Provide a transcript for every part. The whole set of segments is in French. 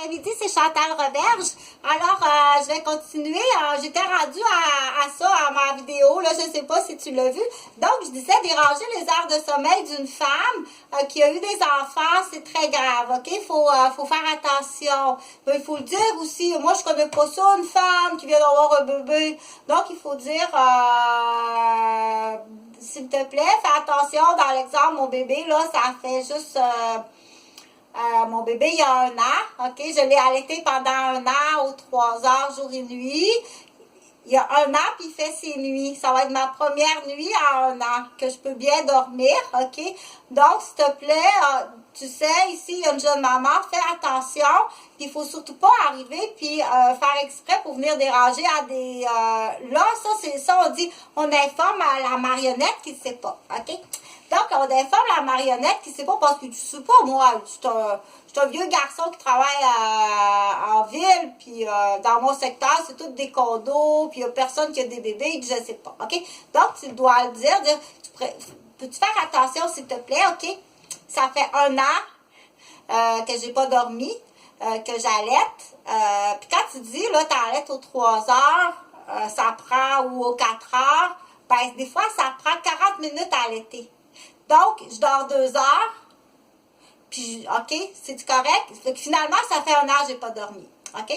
À midi, c'est Chantal Roberge. Alors, je vais continuer. J'étais rendue à ça, à ma vidéo. Là, je ne sais pas si tu l'as vu. Donc, je disais déranger les heures de sommeil d'une femme qui a eu des enfants, c'est très grave. OK? Faut faire attention. Mais il faut le dire aussi. Moi, je connais pas ça, une femme qui vient d'avoir un bébé. Donc, il faut dire, s'il te plaît, fais attention. Dans l'exemple, mon bébé, là, ça fait juste... mon bébé, il y a 1 an, OK? Je l'ai allaité pendant 1 an aux 3 heures, jour et nuit. Il y a 1 an, puis il fait ses nuits. Ça va être ma première nuit à 1 an, que je peux bien dormir, OK? Donc, s'il te plaît, tu sais, ici, il y a une jeune maman, fais attention, puis il faut surtout pas arriver, puis faire exprès pour venir déranger à des... là, ça, c'est ça, on informe à la marionnette qui ne sait pas, OK? Donc, on informe la marionnette qui ne sait pas, parce que tu sais pas, moi, je suis un vieux garçon qui travaille en ville, puis dans mon secteur, c'est tout des condos, puis il n'y a personne qui a des bébés, je ne sais pas, OK? Donc, tu dois le dire peux-tu faire attention, s'il te plaît, OK? Ça fait 1 an que j'ai pas dormi, que j'allaite, puis quand tu dis, là, tu allaites aux 3 heures, ça prend, ou aux 4 heures, ben, des fois, ça prend 40 minutes à allaiter. Donc, je dors 2 heures, puis, OK, c'est correct? Fait que finalement, ça fait 1 an que je n'ai pas dormi, OK?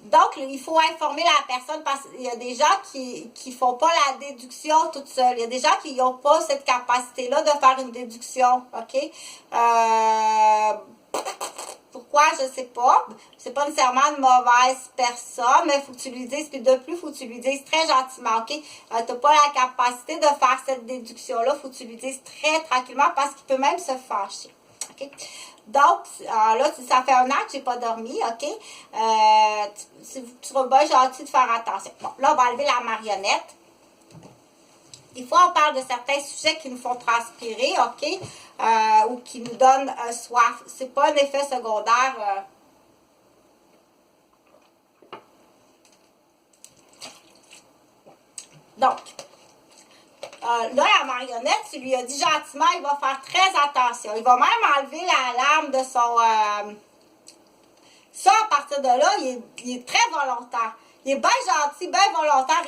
Donc, il faut informer la personne parce qu'il y a des gens qui ne font pas la déduction toute seule. Il y a des gens qui n'ont pas cette capacité-là de faire une déduction, OK? Pourquoi? Je ne sais pas. C'est pas nécessairement une mauvaise personne, mais il faut que tu lui dises, puis de plus, il faut que tu lui dises très gentiment, OK? Tu n'as pas la capacité de faire cette déduction-là, il faut que tu lui dises très tranquillement parce qu'il peut même se fâcher, OK? Donc, là, ça fait 1 an que je n'ai pas dormi, OK? Tu seras bien gentil de faire attention. Bon, là, on va enlever la marionnette. Des fois, on parle de certains sujets qui nous font transpirer, OK? Ou qui nous donnent soif. C'est pas un effet secondaire. Donc, là, la marionnette, tu lui as dit gentiment, il va faire très attention. Il va même enlever la lame de son... ça, à partir de là, il est très volontaire. Il est bien gentil, bien volontaire.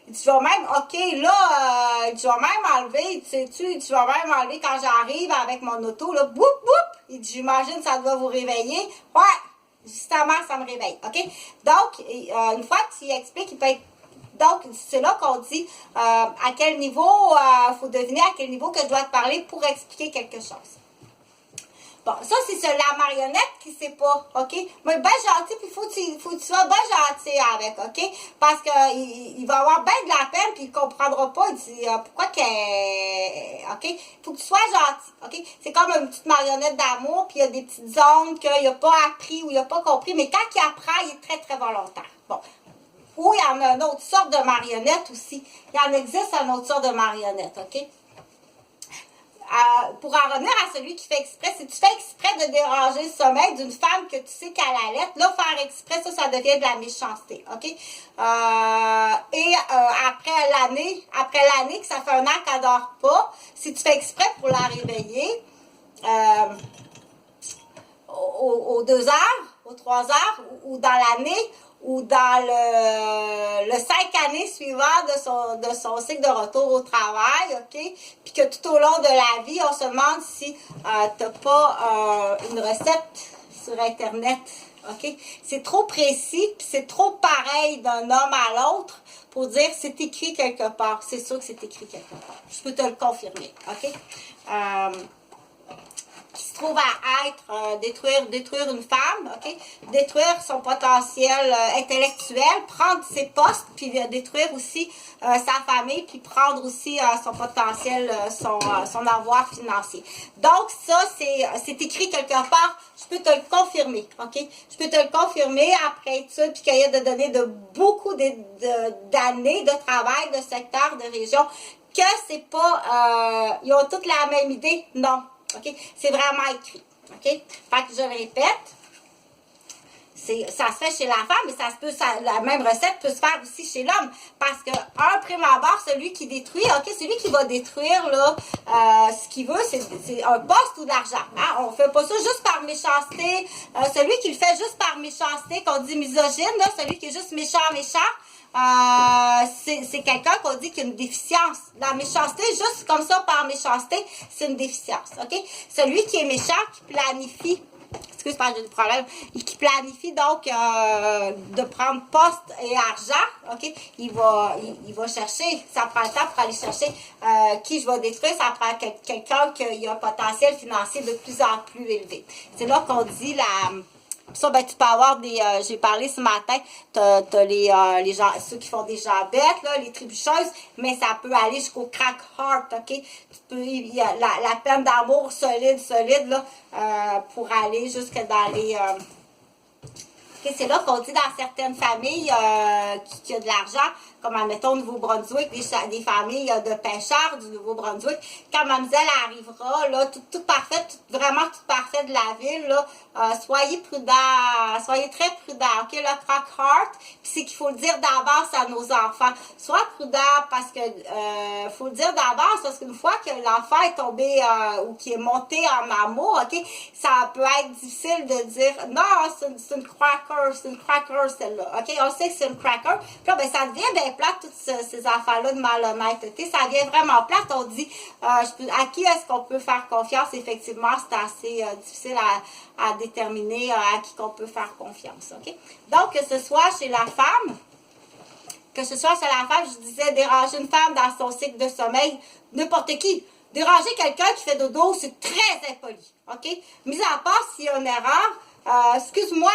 Il dit, je vais même, OK, là, je vais même enlever, tu vas même enlever quand j'arrive avec mon auto, là, boum, boum. Il dit, j'imagine ça doit vous réveiller. Ouais, justement, ça me réveille, OK? Donc, une fois que tu expliques, il peut être... Donc, c'est là qu'on dit à quel niveau, il faut deviner à quel niveau que je dois te parler pour expliquer quelque chose. Bon, ça, c'est la marionnette qui ne sait pas, OK? Mais bien gentil, puis il faut que tu sois bien gentil avec, OK? Parce qu'il va avoir bien de la peine, puis il ne comprendra pas. Il dit, pourquoi qu'elle... OK? Il faut que tu sois gentil, OK? C'est comme une petite marionnette d'amour, puis il y a des petites zones qu'il n'a pas appris ou il n'a pas compris, mais quand il apprend, il est très, très volontaire. Bon. Ou il y en a une autre sorte de marionnette aussi. Il en existe une autre sorte de marionnette, OK? Pour en revenir à celui qui fait exprès, si tu fais exprès de déranger le sommeil d'une femme que tu sais qu'elle allait, là, faire exprès, ça devient de la méchanceté, OK? Après l'année que ça fait 1 an qu'elle ne dort pas, si tu fais exprès pour la réveiller, aux 2 heures, aux 3 heures, ou dans l'année, ou dans le 5 années suivantes de son cycle de retour au travail, OK? Puis que tout au long de la vie, on se demande si tu n'as pas une recette sur Internet, OK? C'est trop précis, puis c'est trop pareil d'un homme à l'autre pour dire c'est écrit quelque part. C'est sûr que c'est écrit quelque part. Je peux te le confirmer, OK? Qui se trouve à être détruire une femme, OK? Détruire son potentiel intellectuel, prendre ses postes, puis détruire aussi sa famille, puis prendre aussi son potentiel, son avoir financier. Donc, ça, c'est écrit quelque part, je peux te le confirmer, OK? Je peux te le confirmer après étude, puis qu'il y a de donner de beaucoup d'années de travail, de secteur, de région, que c'est pas, ils ont toutes la même idée, non. OK? C'est vraiment écrit. OK? Fait que je répète, ça se fait chez la femme, mais la même recette peut se faire aussi chez l'homme. Parce que, prime abord, celui qui détruit, OK, celui qui va détruire, là, ce qu'il veut, c'est un poste ou de l'argent. Hein? On fait pas ça juste par méchanceté. Celui qui le fait juste par méchanceté, qu'on dit misogyne, là, celui qui est juste méchant, c'est quelqu'un qu'on dit qu'il a une déficience. La méchanceté, juste comme ça, par méchanceté, c'est une déficience, OK? Celui qui est méchant, qui planifie, excuse-moi, j'ai des problèmes, qui planifie donc de prendre poste et argent, OK? Il va chercher, ça prend le temps pour aller chercher qui je vais détruire, ça prend quelqu'un qui a un potentiel financier de plus en plus élevé. C'est là qu'on dit ça, ben, tu peux avoir des. J'ai parlé ce matin, t'as les gens, ceux qui font des jambettes, là, les trébucheuses, mais ça peut aller jusqu'au crack heart, OK? Il y a la peine d'amour solide, là, pour aller jusque dans les. Okay, c'est là qu'on dit dans certaines familles qui a de l'argent, comme admettons au Nouveau-Brunswick, des familles de pêcheurs du Nouveau-Brunswick, quand mademoiselle arrivera, là, tout parfait, vraiment tout parfait de la ville, là, soyez prudents, soyez très prudents, OK, le crack heart, puis c'est qu'il faut le dire d'avance à nos enfants. Sois prudent parce que, faut le dire d'avance parce qu'une fois que l'enfant est tombé ou qui est monté en amour, OK, ça peut être difficile de dire, non, c'est une cracker celle-là, OK, on sait que c'est une cracker, puis là, ben, ça devient bien plate, toutes ces enfants-là de malhonnêteté, ça devient vraiment plate, on dit, à qui est-ce qu'on peut faire confiance, effectivement, c'est assez difficile à déterminer à qui qu'on peut faire confiance, OK? Donc, que ce soit chez la femme, je disais, déranger une femme dans son cycle de sommeil, n'importe qui. Déranger quelqu'un qui fait dodo, c'est très impoli, OK? Mis à part s'il y a une erreur, excuse-moi,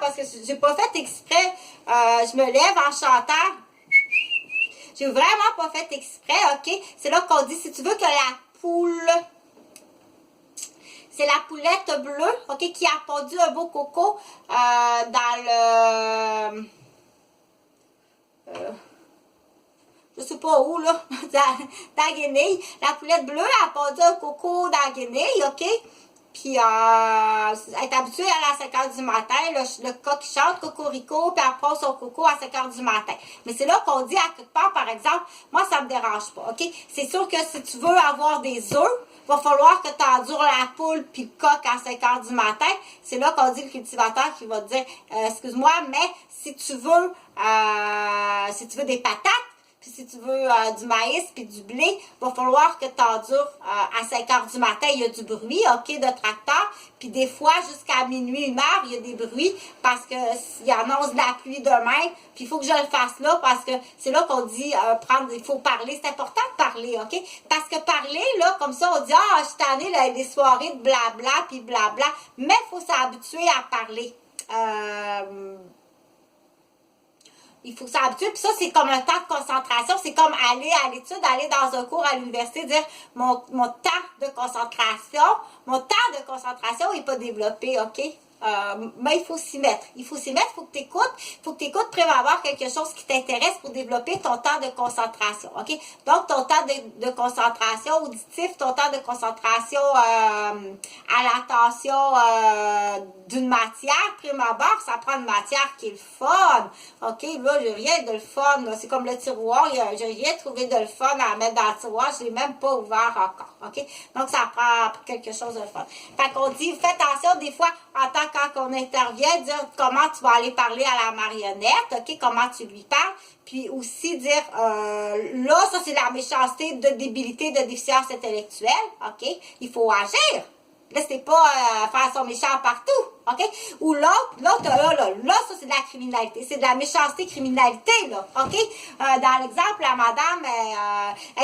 parce que j'ai pas fait exprès, je me lève en chantant, j'ai vraiment pas fait exprès, OK? C'est là qu'on dit, si tu veux que la poule... C'est la poulette bleue, OK, qui a pondu un beau coco dans le... je sais pas où, là, dans la guenille. La poulette bleue a pondu un coco dans la guenille, OK? Puis, elle est habituée à 5 h du matin, le coq chante, cocorico, puis elle pose son coco à 5 h du matin. Mais c'est là qu'on dit, à quelque part, par exemple, moi, ça me dérange pas, OK? C'est sûr que si tu veux avoir des œufs, il va falloir que tu endures la poule puis le coq à 5 h du matin. C'est là qu'on dit le cultivateur qui va te dire, excuse-moi, mais si tu veux des patates, puis si tu veux du maïs puis du blé, il va falloir que tu endures à 5 h du matin, il y a du bruit, OK, de tracteur. Puis des fois, jusqu'à minuit, 1 h, il y a des bruits parce qu'il annonce de la pluie demain. Puis il faut que je le fasse là parce que c'est là qu'on dit il faut parler. C'est important de parler, OK? Parce que parler, là, comme ça, on dit, je suis tannée, là, des soirées de blabla puis blabla. Mais il faut s'habituer à parler. Il faut s'habituer, puis ça, c'est comme un temps de concentration. C'est comme aller à l'étude, aller dans un cours à l'université, dire mon temps de concentration n'est pas développé, OK? Mais il faut s'y mettre. Il faut que tu écoutes. Il faut que tu écoutes pour avoir quelque chose qui t'intéresse pour développer ton temps de concentration. OK? Donc, ton temps de concentration auditif, ton temps de concentration à l'attention d'une matière, prime abord, ça prend une matière qui est le fun. OK? Là, j'ai rien de le fun. C'est comme le tiroir. J'ai rien trouvé de le fun à mettre dans le tiroir. Je ne l'ai même pas ouvert encore. OK? Donc, ça prend quelque chose de le fun. Fait qu'on dit, fais attention des fois, en tant quand on intervient, dire comment tu vas aller parler à la marionnette, OK, comment tu lui parles, puis aussi dire, là, ça c'est la méchanceté, de débilité, de déficience intellectuelle, OK, il faut agir. Laissez pas faire son méchant partout, OK? Ou l'autre, là, ça, c'est de la criminalité. C'est de la méchanceté criminalité, là, OK? Dans l'exemple, la madame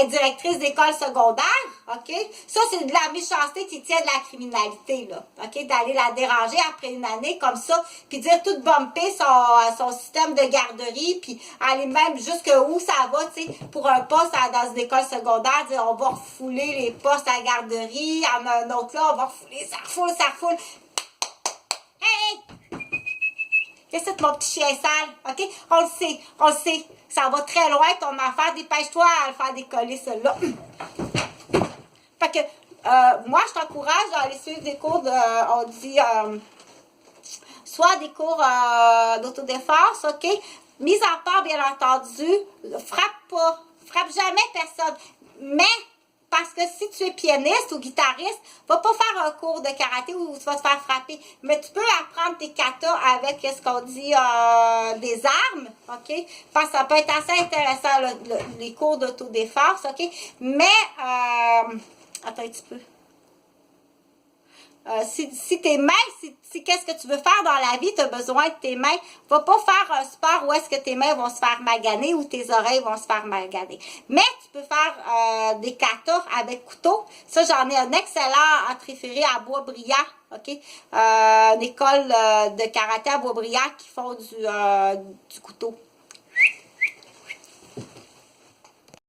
est directrice d'école secondaire, OK? Ça, c'est de la méchanceté qui tient de la criminalité, là, OK? D'aller la déranger après une année comme ça, puis dire tout bumper son système de garderie, puis aller même jusqu'où ça va, tu sais, pour un poste dans une école secondaire, dire on va refouler les postes à la garderie, il y en a un autre là, on va refouler, ça refoule. Hey! Qu'est-ce que c'est mon petit chien sale? OK? On le sait. Ça va très loin ton affaire. Dépêche-toi à le faire décoller, celle-là. Fait que, moi, je t'encourage à aller suivre des cours de, on dit, soit des cours d'autodéfense, OK? Mis à part, bien entendu, frappe pas. Frappe jamais personne. Mais, parce que si tu es pianiste ou guitariste, va pas faire un cours de karaté où tu vas te faire frapper. Mais tu peux apprendre tes katas avec ce qu'on dit des armes, OK? Parce que ça peut être assez intéressant, les cours d'autodéfense, OK? Mais, attends un petit peu. Si tes mains, si qu'est-ce que tu veux faire dans la vie, tu as besoin de tes mains, va pas faire un sport où est-ce que tes mains vont se faire maganer ou tes oreilles vont se faire maganer. Mais tu peux faire des katas avec couteau. Ça, j'en ai un excellent entre référé à Boisbriand, OK? Une école de karaté à Boisbriand qui font du couteau.